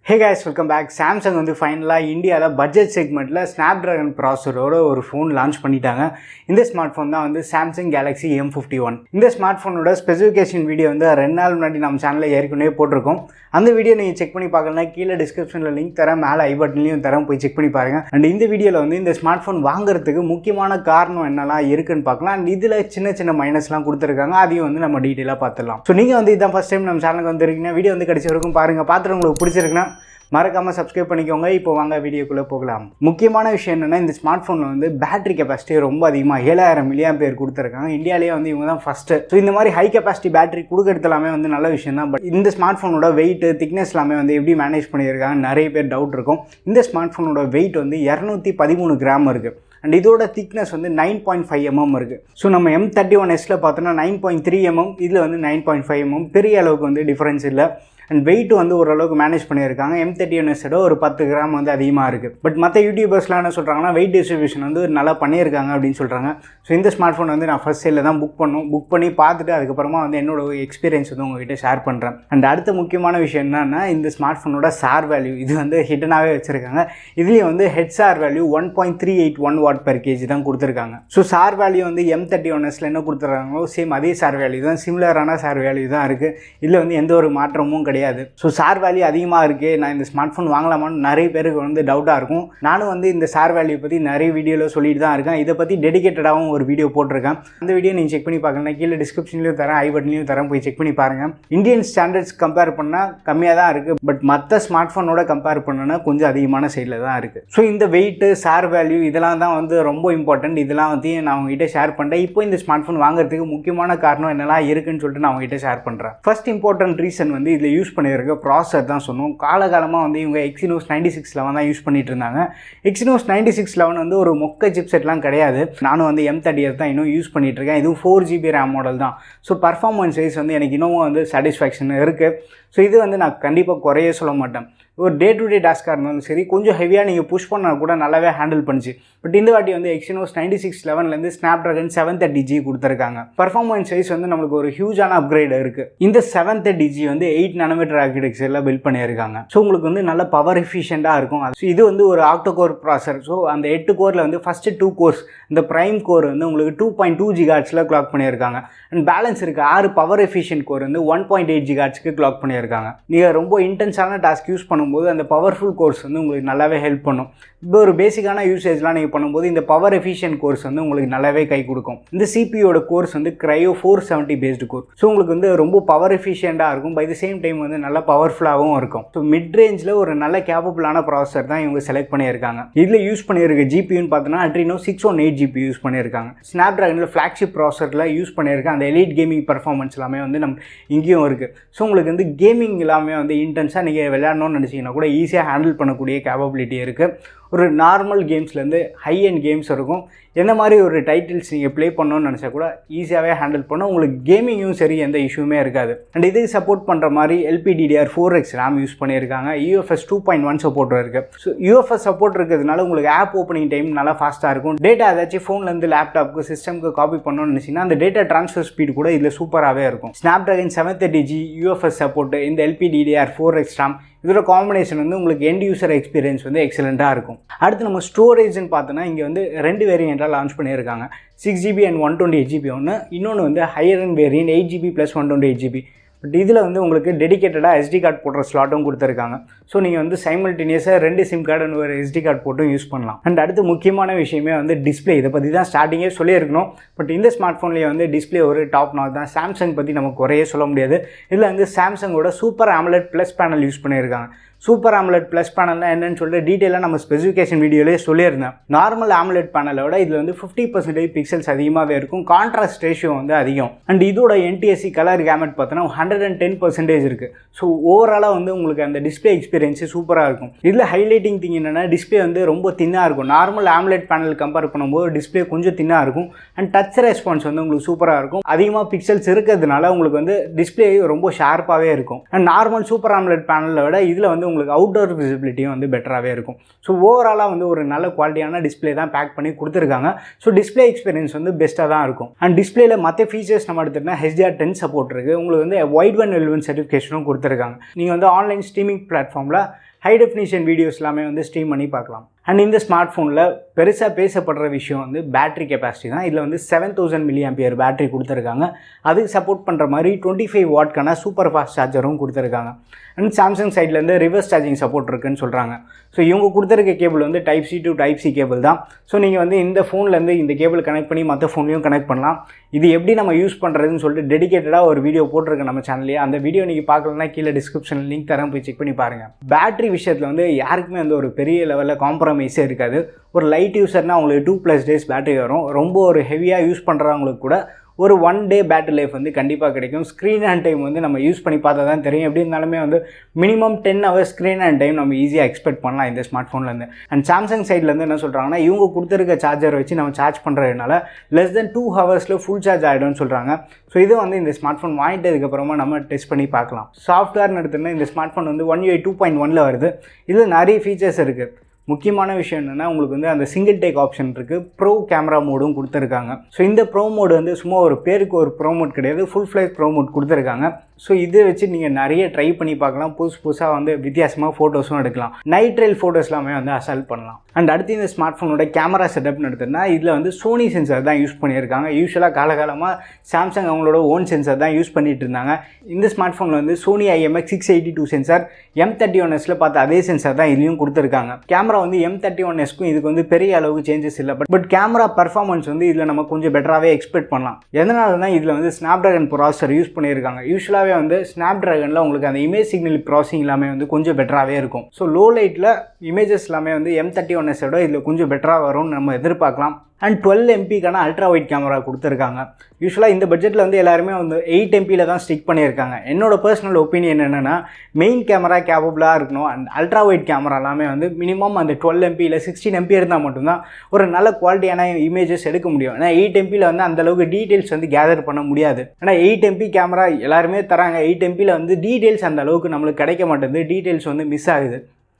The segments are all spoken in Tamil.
Hey guys, welcome back. Samsung வந்து ஃபைனலாக இந்தியாவில் பட்ஜெட் செக்மெண்ட்டில் ஸ்னாப்ட்ராகன் ப்ராசரோட ஒரு ஃபோன் லான்ச் பண்ணிட்டாங்க. இந்த ஸ்மார்ட் ஃபோன் தான் வந்து சாம்சங் கேலக்ஸி M51. இந்த ஸ்மார்ட் ஃபோனோட ஸ்பெசிஃபிகேஷன் வீடியோ வந்து 2 நாள் முன்னாடி நம்ம சேனலில் ஏற்கனவே போட்டிருக்கோம். அந்த வீடியோ நீங்கள் செக் பண்ணி பார்க்கலன்னா கீழே டிஸ்கிரிப்ஷனில் லிங்க் தரேன், மேலே ஐ பட்டன்லையும் தரேன், போய் செக் பண்ணி பாருங்கள். அண்ட் இந்த வீடியோவில் வந்து இந்த ஸ்மார்ட் ஃபோன் வாங்குறதுக்கு முக்கியமான காரணம் என்னெல்லாம் இருக்குன்னு பார்க்கலாம். அண்ட் இதில் சின்ன சின்ன மைனஸ்லாம் கொடுத்துருக்காங்க, அதையும் வந்து நம்ம டீட்டெயிலாக பார்த்துடலாம். ஸோ நீங்கள் வந்து இதான் ஃபஸ்ட் டைம் நம்ம சேனலுக்கு வந்துருக்கீங்கன்னா வீடியோ வந்து கடைசி வரைக்கும் பாருங்கள். பார்த்துட்டு உங்களுக்கு பிடிச்சிருக்குன்னா மறக்காமல் சப்ஸ்கிரைப் பண்ணிக்கோங்க. இப்போ வாங்க வீடியோக்குள்ளே போகலாம். முக்கியமான விஷயம் என்னென்னா, இந்த ஸ்மார்ட் ஃபோனில் வந்து பேட்டரி கெப்பாசிட்டி ரொம்ப அதிகமாக 7000 mAh கொடுத்துருக்காங்க. இந்தியாவிலேயே வந்து இவங்க தான் ஃபஸ்ட்டு. ஸோ இந்த மாதிரி ஹை கெப்பாசிட்டி பேட்டரி கொடுக்கறது எல்லாமே வந்து நல்ல விஷயம் தான். பட் இந்த ஸ்மார்ட் ஃபோனோட வெயிட் திக்னஸ் எல்லாமே வந்து எப்படி மேனேஜ் பண்ணியிருக்காங்க நிறைய பேர் டவுட் இருக்கும். இந்த ஸ்மார்ட் ஃபோனோட வெயிட் வந்து 213 கிராம் இருக்குது. அண்ட் இதோட திக்னஸ் வந்து 9.5 mm இருக்குது. ஸோ நம்ம M31Sல பார்த்தோன்னா 9.3 mm, இதில் வந்து 9.5 mm. பெரிய அளவுக்கு வந்து டிஃப்ரென்ஸ் இல்லை. அண்ட் வெயிட் வந்து ஓரளவுக்கு மேனேஜ் பண்ணியிருக்காங்க. M31Sோட ஒரு 10 கிராம் வந்து அதிகமாக இருக்குது. பட் மற்ற யூடியூபர்ஸ்லாம் என்ன சொல்கிறாங்கன்னா, வெயிட் டிஸ்ட்ரிபியூஷன் வந்து நல்லா பண்ணியிருக்காங்க அப்படின்னு சொல்கிறாங்க. ஸோ இந்த ஸ்மார்ட் ஃபோன் வந்து நான் ஃபர்ஸ்ட் சேலில் தான் புக் பண்ணி பார்த்துட்டு அதுக்கப்புறமா வந்து என்னோட எக்ஸ்பீரியன்ஸ் வந்து உங்கள்கிட்ட ஷேர் பண்ணுறேன். அண்ட் அடுத்த முக்கியமான விஷயம் என்னன்னா, இந்த ஸ்மார்ட் ஃபோனோட சார் வேல்யூ இது வந்து ஹிடனாகவே வச்சுருக்காங்க. இதுலேயும் வந்து ஹெட் சார் வேல்யூ 1.381 Watt/kg தான் கொடுத்துருக்காங்க. ஸோ சார் வேல்யூ வந்து M31Sல என்ன கொடுத்துருக்காங்களோ சேம் அதே சார் வேல்யூ தான், சிமிலரான சார் வேல்யூ தான் இருக்குது. இதில் வந்து எந்த ஒரு மாற்றமும் கிடையாது. ஸோ சார் வேல்யூ அதிகமாக இருக்குது, நான் இந்த ஸ்மார்ட் ஃபோன் வாங்கலாமான்னு நிறைய பேருக்கு வந்து டவுட்டாக இருக்கும். நானும் வந்து இந்த சார் வேல்யூ பற்றி நிறைய வீடியோவில் சொல்லிட்டு தான் இருக்கேன். இதை பற்றி டெடிகேட்டடாகவும் ஒரு வீடியோ போட்டிருக்கேன். அந்த வீடியோ நீங்கள் செக் பண்ணி பார்க்கலாம், கீழே டிஸ்கிரிப்ஷன்லையும் தரேன், ஐ பட்டன்லையும் தரேன், போய் செக் பண்ணி பாருங்கள். இந்தியன் ஸ்டாண்டர்ட்ஸ் கம்பேர் பண்ணால் கம்மியாக தான் இருக்குது. பட் மற்ற ஸ்மார்ட் ஃபோனோட கம்பேர் பண்ணோன்னா கொஞ்சம் அதிகமான சைடில் தான் இருக்குது. ஸோ இந்த வெயிட்டு சார் வேல்யூ இதெல்லாம் தான் வந்து ரொம்ப இம்பார்ட்டன்ட். இதெல்லாம் வந்து நான் உங்ககிட்ட ஷேர் பண்ணுறேன். இப்போ இந்த ஸ்மார்ட் ஃபோன் வாங்குறதுக்கு முக்கியமான காரணம் என்னெல்லாம் இருக்குன்னு சொல்லிட்டு நான் உங்ககிட்ட ஷேர் பண்ணுறேன். ஃபர்ஸ்ட் இம்பார்ட்டன்ட் ரீசன் வந்து இதில் யூஸ் பண்ணியிருக்க ப்ராசர் தான் சொன்னோம். காலகாலமாக வந்து இவங்க Exynos 9611 தான் யூஸ் பண்ணிட்டு இருந்தாங்க. Exynos 9611 வந்து ஒரு மொக்க சிப்செட்லாம் கிடையாது. நானும் வந்து M30 தான் இன்னும் யூஸ் பண்ணிட்டு இருக்கேன். இதுவும் 4GB RAM மாடல் தான். ஸோ பர்ஃபார்மன்ஸ் வைஸ் வந்து எனக்கு இன்னும் வந்து சாட்டிஸ்ஃபேக்ஷன் இருக்குது. ஸோ இது வந்து நான் கண்டிப்பாக குறைய சொல்ல மாட்டேன். ஒரு டே டு டே டாஸ்க்காக இருந்தாலும் சரி, கொஞ்சம் ஹெவியாக நீங்கள் புஷ் பண்ணால் கூட நல்லாவே ஹேண்டில் பண்ணிச்சு. பட் இந்த வாட்டி வந்து Exynos 9611 Snapdragon 730G கொடுத்துருக்காங்க. பர்ஃபார்மன்ஸ் வைஸ் வந்து நம்மளுக்கு ஒரு ஹியூஜான அப்கிரேட் இருக்குது. இந்த 730G வந்து 8 nm ஆர்கிடெக்சரில் பில்ட் பண்ணியிருக்காங்க. ஸோ உங்களுக்கு வந்து நல்ல பவர் எஃபிஷியண்ட்டாக இருக்கும். ஸோ இது வந்து ஒரு ஆக்டோகோர் ப்ராசர். ஸோ அந்த 8 கோரில் வந்து ஃபஸ்ட்டு 2 கோர்ஸ், இந்த ப்ரைம் கோர் வந்து உங்களுக்கு 2.2 GHz கிளாக் பண்ணியிருக்காங்க. அண்ட் பேலன்ஸ் இருக்குது 6 பவர் எஃபிஷியன்ட் கோர் வந்து 1.8 GHz கிளாக் பண்ணியிருக்காங்க. நீங்கள் ரொம்ப இன்டென்ஸான டாஸ்க் யூஸ் பண்ணும்போது அந்த பவர்ஃபுல் கோர்ஸ் வந்து உங்களுக்கு நல்லாவே ஹெல்ப் பண்ணும். இப்போ ஒரு பேசிக்கான யூசேஜ்லாம் நீங்கள் பண்ணும்போது இந்த பவர் எஃபிஷியன்ட் கோர்ஸ் வந்து உங்களுக்கு நல்லாவே கை கொடுக்கும். இந்த சிபியோட கோர்ஸ் வந்து Cryo 470 பேஸ்டு கோர். ஸோ உங்களுக்கு வந்து ரொம்ப பவர் எஃபிஷியண்ட்டாக இருக்கும். பை த சேம் டைம் வந்து நல்லா பவர்ஃபுல்லாகவும் இருக்கும். ஸோ மிட் ரேஞ்சில் ஒரு நல்ல கேப்பபிளான ப்ராசர் தான் இவங்க செலக்ட் பண்ணியிருக்காங்க. இதில் யூஸ் பண்ணியிருக்க ஜிபியூன்னு பார்த்தோன்னா Adreno 618 GPU யூஸ் பண்ணியிருக்காங்க. ஸ்னாப்ட்ராகனில் ஃப்ளாக்ஷிப் ப்ராசரில் யூஸ் பண்ணியிருக்க அந்த எலிட் கேமிங் பர்ஃபார்மன்ஸ் எல்லாமே வந்து நம்ம இங்கேயும் இருக்குது. ஸோ உங்களுக்கு வந்து கேமிங் எல்லாமே வந்து இன்டென்ஸாக நீங்கள் விளையாடணும்னு நினச்சிங்கன்னா கூட ஈஸியாக ஹேண்டில் பண்ணக்கூடிய கேப்பபிலிட்டி இருக்குது. ஒரு நார்மல் கேம்ஸ்லேருந்து ஹை எண்ட் கேம்ஸ் இருக்கும். எந்த மாதிரி ஒரு டைட்டில்ஸ் நீங்கள் ப்ளே பண்ணணும்னு நினச்சா கூட ஈஸியாகவே ஹேண்டில் பண்ண உங்களுக்கு கேமிங்கும் சரி எந்த இஷ்யூமே இருக்காது. அண்ட் இதுக்கு சப்போர்ட் பண்ணுற மாதிரி LPDDR4X RAM யூஸ் பண்ணியிருக்காங்க. UFS 2.1 சப்போர்ட் இருக்குது. ஸோ UFS சப்போர்ட் இருக்கிறதுனால உங்களுக்கு ஆப் ஓப்பனிங் டைம் நல்லா ஃபாஸ்ட்டாக இருக்கும். டேட்டா ஏதாச்சும் ஃபோன்லேருந்து லேப்டாப்புக்கு சிஸ்டம்க்கு காப்பி பண்ணணும்னு நினச்சிங்கன்னா அந்த டேட்டா ட்ரான்ஸ்ஃபர் ஸ்பீட் கூட இதில் சூப்பராகவே இருக்கும். Snapdragon 730G UFS சப்போர்ட்டு, இந்த LPDDR4X RAM இதோட காம்பினேஷன் வந்து உங்களுக்கு எண்ட் யூசர் எக்ஸ்பீரியன்ஸ் வந்து எக்ஸலண்ட்டாக இருக்கும். அடுத்து நம்ம ஸ்டோரேஜ்னு பார்த்தோன்னா இங்கே வந்து 2 வேரியண்ட்டாக லான்ச் பண்ணியிருக்காங்க. 6GB and 128GB ஒன்று, இன்னொன்று வந்து higher and variant 8GB + 128GB. But இதில் வந்து உங்களுக்கு டெடிகேட்டடாக SD கார்டு போடுற ஸ்லாட்டும் கொடுத்துருக்காங்க. ஸோ நீங்கள் வந்து சைமல்டேனியஸாக 2 சிம் கார்டு அண்ட் ஒரு SD கார்டு போட்டும் யூஸ் பண்ணலாம். அண்ட் அடுத்து முக்கியமான விஷயமே வந்து டிஸ்பிளே. இதை பற்றி தான் ஸ்டார்டிங்கே சொல்லியிருக்கணும். பட் இந்த ஸ்மார்ட் ஃபோன்லேயே வந்து டிஸ்பிளே ஒரு டாப் நாட் தான். சாம்சங் பற்றி நமக்கு குறையே சொல்ல முடியாது. இதில் வந்து சாம்சங்கோட super AMOLED plus panel use பண்ணியிருக்காங்க. சூப்பர் AMOLED ப்ளஸ் பேனல்னால் என்னன்னு சொல்லிட்டு டீட்டெயிலாக நம்ம ஸ்பெசிஃபிகேஷன் வீடியோலேயே சொல்லியிருந்தேன். நார்மல் AMOLED பேனலோட இதில் வந்து 50% பிக்சல்ஸ் அதிகமாகவே இருக்கும். கான்ட்ராஸ்ட் ரேஷியோ வந்து அதிகம். அண்ட் இதோட NTSC கலர் கேமெட் பார்த்தோன்னா 110% இருக்குது. ஸோ ஓவராலாக வந்து உங்களுக்கு அந்த டிஸ்பிளே எக்ஸ்பீரியன்ஸு சூப்பராக இருக்கும். இதில் ஹைலைட்டிங் திங் என்னென்னா, டிஸ்பிளே வந்து ரொம்ப தின்னாக இருக்கும். நார்மல் AMOLED பேனல் கம்பேர் பண்ணும்போது டிஸ்பிளே கொஞ்சம் தின்னாக இருக்கும். அண்ட் டச் ரெஸ்பான்ஸ் வந்து உங்களுக்கு சூப்பராக இருக்கும். அதிகமாக பிக்சல்ஸ் இருக்கிறதுனால உங்களுக்கு வந்து டிஸ்பிளே ரொம்ப ஷார்ப்பாகவே இருக்கும். அண்ட் நார்மல் சூப்பர் AMOLED பேனலை விட இதில் வந்து உங்களுக்கு அவுட்டோர் விசிபிலிட்டியும் வந்து பெட்டராகவே இருக்கும். ஸோ ஓவராலாக வந்து ஒரு நல்ல குவாலிட்டியான டிஸ்பிளே தான் பேக் பண்ணி கொடுத்துருக்காங்க. ஸோ டிஸ்பிளே எக்ஸ்பீரியன்ஸ் வந்து பெஸ்ட்டாக தான் இருக்கும். அண்ட் டிஸ்பிளேல மற்ற ஃபீச்சர்ஸ் நம்ம எடுத்துகிட்டோம்னா HDR10 சப்போர்ட் இருக்குது. உங்களுக்கு வந்து வைட் ஒன் L1 சர்டிஃபிகேஷனும் கொடுத்துருக்காங்க. நீங்கள் வந்து ஆன்லைன் ஸ்ட்ரீமிங் பிளாட்ஃபார்மில் ஹை டெஃபினிஷன் வீடியோஸ் எல்லாமே வந்து ஸ்ட்ரீம் பண்ணி பார்க்கலாம். அண்ட் இந்த ஸ்மார்ட் ஃபோனில் பெருசாக பேசப்படுற விஷயம் வந்து பேட்டரி கெப்பாசிட்டி தான். இதில் வந்து 7000 mAh பேட்டரி கொடுத்துருக்காங்க. அதுக்கு சப்போர்ட் பண்ணுற மாதிரி 25 வாட்க்கான சூப்பர் ஃபாஸ்ட் சார்ஜரும் கொடுத்துருக்காங்க. அண்ட் சாம்சங் சைட்லேருந்து ரிவர்ஸ் சார்ஜிங் சப்போர்ட் இருக்குன்னு சொல்கிறாங்க. ஸோ இவங்க கொடுத்துருக்க கேபிள் வந்து type C to type C cable தான். ஸோ நீங்கள் வந்து இந்த ஃபோன்லேருந்து இந்த கேபிள் கனெக்ட் பண்ணி மற்ற ஃபோன்லையும் கனெக்ட் பண்ணலாம். இது எப்படி நம்ம யூஸ் பண்ணுறதுன்னு சொல்லிட்டு டெடிகேட்டடாக ஒரு வீடியோ போட்டிருக்கேன் நம்ம சேனல்லேயே. அந்த வீடியோ நீங்கள் பார்க்கலன்னா கீழே டிஸ்கிரிப்ஷனில் லிங்க் தரேன், போய் செக் பண்ணி பாருங்கள். பேட்டரி விஷயத்தில் வந்து யாருக்குமே வந்து ஒரு பெரிய லெவலில் காம்ப்ரமைஸே இருக்காது. ஒரு லைட் யூஸர்னால் அவங்களுக்கு 2+ days பேட்டரி வரும். ரொம்ப ஒரு ஹெவியாக யூஸ் பண்ணுறவங்களுக்கு கூட ஒரு 1 day பேட்டரி லைஃப் வந்து கண்டிப்பாக கிடைக்கும். ஸ்க்ரீன் அண்ட் டைம் வந்து நம்ம யூஸ் பண்ணி பார்த்தா தான் தெரியும். எப்படி இருந்தாலுமே வந்து minimum 10 hours screen and time நம்ம ஈஸியாக எக்ஸ்பெக்ட் பண்ணலாம் இந்த ஸ்மார்ட் ஃபோன்லேருந்து. அண்ட் சாம்சங் சைட்லேருந்து என்ன சொல்கிறாங்கன்னா, இவங்க கொடுத்துருக்க சார்ஜர் வச்சு நம்ம சார்ஜ் பண்ணுறதுனால less then 2 hours full charge ஆகிடும்னு சொல்கிறாங்க. ஸோ இது வந்து இந்த ஸ்மார்ட் ஃபோன் வாங்கிட்டதுக்கப்புறமா நம்ம டெஸ்ட் பண்ணி பார்க்கலாம். சாஃப்ட்வேர்னு எடுத்துன்னா இந்த ஸ்மார்ட் ஃபோன் வந்து One UI 2.1 வருது. இதில் நிறைய ஃபீச்சர்ஸ் இருக்குது. முக்கியமான விஷயம் என்னென்னா, உங்களுக்கு வந்து அந்த சிங்கிள் டேக் ஆப்ஷன் இருக்குது. ப்ரோ கேமரா மோடும் கொடுத்துருக்காங்க. ஸோ இந்த ப்ரோ மோடு வந்து சும்மா ஒரு பேருக்கு ஒரு ப்ரோ மோட் கிடையாது, ஃபுல் ஃப்ளெஜ் ப்ரோ மோட் கொடுத்துருக்காங்க. ஸோ இதை வச்சு நீங்கள் நிறைய ட்ரை பண்ணி பார்க்கலாம். புதுசாக வந்து வித்தியாசமாக ஃபோட்டோஸும் எடுக்கலாம். நைட் ரைல் ஃபோட்டோஸ் எல்லாமே வந்து அசால்ட் பண்ணலாம். அண்ட் அடுத்து இந்த ஸ்மார்ட் ஃபோனோட கேமரா செட்டப்னு எடுத்தோம்னா, இதில் வந்து சோனி சென்சார் தான் யூஸ் பண்ணியிருக்காங்க. யூஸ்வலாக காலகாலமாக சாம்சங் அவங்களோட ஓன் சென்சார் தான் யூஸ் பண்ணிட்டு இருந்தாங்க. இந்த ஸ்மார்ட் ஃபோனில் வந்து சோனி IMX682 சென்சார், M51Sல பார்த்த அதே சென்சார் தான் இதுலையும் கொடுத்துருக்காங்க. கேமரா வந்து M31Sக்கும் இதுக்கு வந்து பெரிய அளவுக்கு சேஞ்சஸ் இல்லை. பட் கேமரா பர்ஃபார்மன்ஸ் வந்து இதில் நம்ம கொஞ்சம் பெட்டராகவே எக்ஸ்பெக்ட் பண்ணலாம். எதனாலனா இதில் வந்து ஸ்னாப்ட்ராகன் ப்ராசஸர் யூஸ் பண்ணியிருக்காங்க. யூஸ்வலாகவே வந்து ஸ்னாப்ட்ராகனில் உங்களுக்கு அந்த இமேஜ் சிக்னல் ப்ராசஸிங் எல்லாமே வந்து கொஞ்சம் பெட்டராகவே இருக்கும். ஸோ லோ லைட்டில் இமேஜஸ் எல்லாமே வந்து M31Sோட இதில் கொஞ்சம் பெட்டராக வரும்னு நம்ம எதிர்பார்க்கலாம். அண்ட் 12 MPக்கான அல்ட்ரா வைட் கேமரா கொடுத்துருக்காங்க. யூஸ்வலாக இந்த பட்ஜெட்டில் வந்து எல்லாருமே வந்து 8 MPயில் தான் ஸ்டிக் பண்ணியிருக்காங்க. என்னோட பர்சனல் ஒப்பீனியன் என்னென்னா, மெயின் கேமரா கேப்பபிளாக இருக்கணும். அண்ட் அல்ட்ரா வைட் கேமரா எல்லாமே வந்து மினிமம் அந்த 12 MP இல்லை 16 MP இருந்தால் மட்டும்தான் ஒரு நல்ல குவாலிட்டியான இமேஜஸ் எடுக்க முடியும். ஏன்னா 8 MPயில் வந்து அந்தளவுக்கு டீட்டெயில்ஸ் வந்து கேதர் பண்ண முடியாது. ஏன்னா 8 MP கேமரா எல்லாருமே தராங்க. 8 MPயில் வந்து டீட்டெயில்ஸ் அந்த அளவுக்கு நம்மளுக்கு கிடைக்க மாட்டேங்குது. டீட்டெயில்ஸ் வந்து மிஸ் ஆகுது.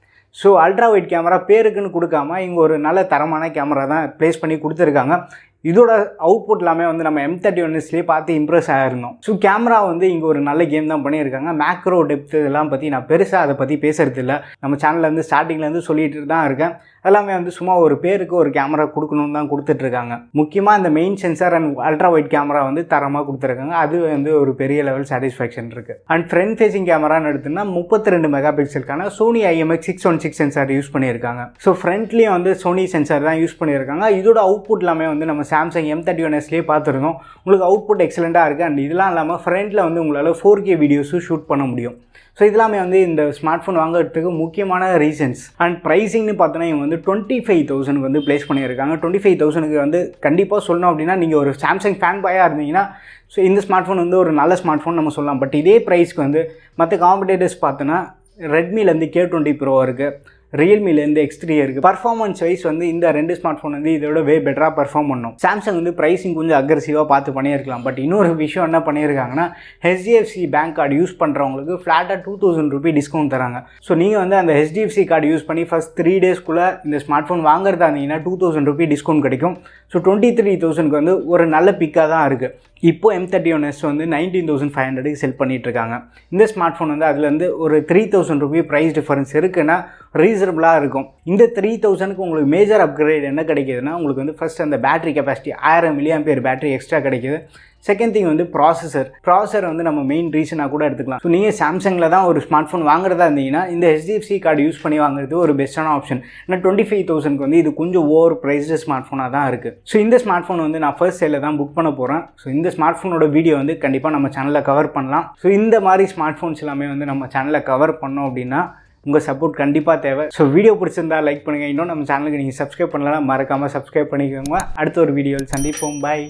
ஸோ அல்ட்ரா வைட் கேமரா பேருக்குன்னு கொடுக்காம இங்கே ஒரு நல்ல தரமான கேமரா தான் ப்ளேஸ் பண்ணி கொடுத்துருக்காங்க. இதோட அவுட்புட் எல்லாமே வந்து நம்ம M31Sலேயே பார்த்து இம்ப்ரெஸ் ஆகிருந்தோம். ஸோ கேமரா வந்து இங்கே ஒரு நல்ல கேம் தான் பண்ணியிருக்காங்க. மேக்ரோ டெப்த் இதெல்லாம் பற்றி நான் பெருசாக அதை பற்றி பேசுகிறது இல்லை. நம்ம சேனல்லேருந்து ஸ்டார்டிங்லேருந்து சொல்லிட்டு தான் இருக்கேன். எல்லாமே வந்து சும்மா ஒரு பேருக்கு ஒரு கேமரா கொடுக்கணுன்னு தான் கொடுத்துட்ருக்காங்க. முக்கியமாக இந்த main sensor and ultra wide camera வந்து தரமாக கொடுத்துருக்காங்க. அது வந்து ஒரு பெரிய லெவல் சாட்டிஸ்ஃபேக்ஷன் இருக்குது. அண்ட் ஃப்ரண்ட் ஃபேசிங் கேமரான்னு எடுத்துன்னா 32 மெகாபிக்சலுக்கான சோனி IMX616 சென்சார் யூஸ் பண்ணியிருக்காங்க. ஸோ ஃப்ரண்ட்லேயும் வந்து சோனி சென்சார் தான் யூஸ் பண்ணியிருக்காங்க. இதோட அவுட்புட் எல்லாமே வந்து நம்ம சாம்சங் M31Sலேயே பார்த்துருந்தோம். உங்களுக்கு அவுட்புட் எக்ஸலண்ட்டாக இருக்குது. அண்ட் இதெல்லாம் இல்லாமல் ஃப்ரண்ட்டில் வந்து உங்களால் 4K வீடியோஸும் ஷூட் பண்ண முடியும். ஸோ இதெல்லாமே வந்து இந்த ஸ்மார்ட் ஃபோன் வாங்குறதுக்கு முக்கியமான ரீசன்ஸ். அண்ட் ப்ரைஸிங்னு பார்த்தோன்னா இவங்க வந்து 25,000 வந்து ப்ளேஸ் பண்ணியிருக்காங்க. 25,000 வந்து கண்டிப்பாக சொல்லணும் அப்படின்னா, நீங்கள் ஒரு சாம்சங் ஃபேன் பாயாக இருந்தீங்கன்னா ஸோ இந்த ஸ்மார்ட் ஃபோன் வந்து ஒரு நல்ல ஸ்மார்ட் ஃபோன் நம்ம சொல்லலாம். பட் இதே ப்ரைஸ்க்கு வந்து மற்ற காம்படேட்டர்ஸ் பார்த்தோன்னா ரெட்மிலேருந்து K20 Pro இருக்குது, ரியல்மிலேருந்து X3 இருக்குது. பர்ஃபார்மன்ஸ் வைஸ் வந்து இந்த 2 ஸ்மார்ட் ஃபோன் வந்து இதோட பெட்டராக பர்ஃபார்ம் பண்ணும். சாம்சங் வந்து ப்ரைஸிங் கொஞ்சம் அக்ரெசிவாக பார்த்து பண்ணியிருக்கலாம். பட் இன்னொரு விஷயம் என்ன பண்ணியிருக்காங்கன்னா, HDFC பேங்க் கார்டு யூஸ் பண்ணுறவங்களுக்கு ஃப்ளாட்டாக 2000 ரூபி டிஸ்கவுண்ட் தராங்க. ஸோ நீங்கள் வந்து அந்த HDFC கார்டு யூஸ் பண்ணி ஃபஸ்ட் 3 daysக்குள்ளே இந்த ஸ்மார்ட் ஃபோன் வாங்குறதா இருந்தீங்கன்னா 2000 ரூபி டிஸ்கவுண்ட் கிடைக்கும். ஸோ 23,000க்கு வந்து ஒரு நல்ல பிக்காக தான் இருக்குது. இப்போ M31S வந்து 19,500க்கு செல் பண்ணிகிட்ருக்காங்க. இந்த ஸ்மார்ட் ஃபோன் வந்து அதுலேருந்து ஒரு 3,000 ரூபி ப்ரைஸ் டிஃபரன்ஸ் இருக்குன்னா ரீசனபிளாக இருக்கும். இந்த 3,000க்கு உங்களுக்கு மேஜர் அப்கிரேட் என்ன கிடைக்கிதுன்னா, உங்களுக்கு வந்து ஃபஸ்ட் அந்த battery capacity 1000 mAh battery extra கிடைக்கிது. செகண்ட் திங் வந்து ப்ராசஸர் வந்து நம்ம மெயின் ரீசனாக கூட எடுத்துக்கலாம். ஸோ நீங்கள் சாம்சங்கில் தான் ஒரு ஸ்மார்ட் ஃபோன் வாங்குறதா இருந்தீங்கன்னா இந்த HDFC கார்டு யூஸ் பண்ணி வாங்குறது ஒரு பெஸ்ட்டான ஆப்ஷன். ஏன்னா 25,000க்கு வந்து இது கொஞ்சம் ஓவர் ப்ரைஸ்டு ஸ்மார்ட் ஃபோனாக தான் இருக்குது. ஸோ இந்த ஸ்மார்ட் ஃபோன் வந்து நான் ஃபர்ஸ்ட் சேலில் தான் புக் பண்ண போகிறேன். ஸோ இந்த ஸ்மார்ட் ஃபோனோட வீடியோ வந்து கண்டிப்பாக நம்ம சேனலில் கவர் பண்ணலாம். ஸோ இந்த மாதிரி ஸ்மார்ட் ஃபோன்ஸ் எல்லாமே வந்து நம்ம சேனலில் கவர் பண்ணோம் அப்படின்னா உங்கள் சப்போர்ட் கண்டிப்பாக தேவை. ஸோ வீடியோ பிடிச்சிருந்தா லைக் பண்ணுங்கள். இன்னும் நம்ம சேனலுக்கு நீங்கள் சப்ஸ்கிரைப் பண்ணலாம், மறக்காமல் சப்ஸ்கிரைப் பண்ணிக்கோங்க. அடுத்த ஒரு வீடியோவில் சந்திப்போம். பாய்.